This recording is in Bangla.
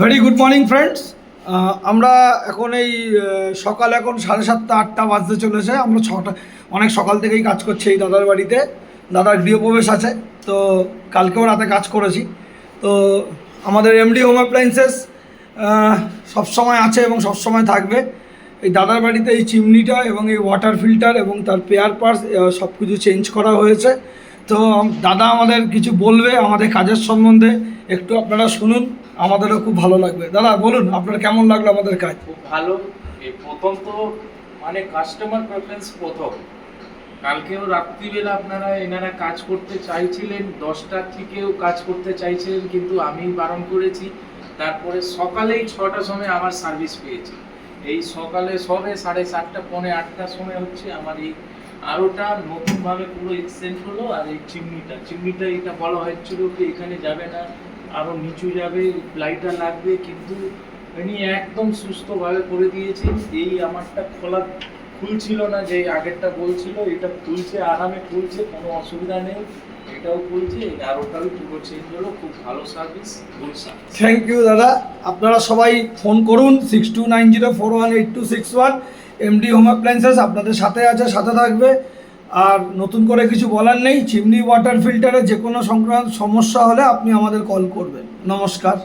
Very good morning friends. আমরা এখন এই সকাল এখন 7:30 8টা বাজতে চলেছে। আমরা অনেক সকাল থেকেই কাজ করছি এই দাদার বাড়িতে। দাদার গৃহপ্রবেশ আছে, তো কালকেও রাতে কাজ করেছি। তো আমাদের এমডি হোম অ্যাপ্লায়েন্সেস সবসময় আছে এবং সবসময় থাকবে। এই দাদার বাড়িতে এই চিমনিটা এবং এই ওয়াটার ফিল্টার এবং তার পেয়ার পার্টস সব কিছু চেঞ্জ করা হয়েছে। তো দাদা আমাদের কিছু বলবে আমাদের কাজের সম্বন্ধে, একটু আপনারা শুনুন, আমাদেরও খুব ভালো লাগবে। দাদা বলুন, আপনার কেমন লাগলো আমাদের কাজ? খুব ভালো। এই প্রথম তো মানে কাস্টমার প্রেফারেন্স প্রথম। কালকেও রাত্রিবেলা এনারা কাজ করতে চাইছিলেন, 10টার থেকেও কাজ করতে চাইছিলেন, কিন্তু আমি বারণ করেছি। তারপরে সকালেই 6টার সময় আমার সার্ভিস পেয়েছি। এই সকালে সবে 7:30 পৌনে 8টার সময় হচ্ছে আমার এই আরোটা নতুনভাবে পুরো এক্সচেঞ্জ হলো। আর এই চিমনিটা এটা বলা হয়েছিল কি এখানে যাবে না, আরও নিচু যাবে, লাইটার লাগবে, কিন্তু উনি একদম সুস্থভাবে করে দিয়েছেন। এই আমারটা খুলছিল না, যে আগেরটা বলছিল, এটা খুলছে, আরামে খুলছে, কোনো অসুবিধা নেই। এটাও খুলছে, আর ওটাও পুরো চেঞ্জ হলো। খুব ভালো service, good service. Thank you দাদা। আপনারা সবাই ফোন করুন 6290418261। এমডি হোম অ্যাপ্লায়েন্সেস আপনাদের সাথে আছে, সাথে থাকবে। আর নতুন করে কিছু বলার নেই। চিমনি ওয়াটার ফিল্টারে যে কোনো সংক্রান্ত সমস্যা হলে আপনি আমাদের কল করবেন। নমস্কার।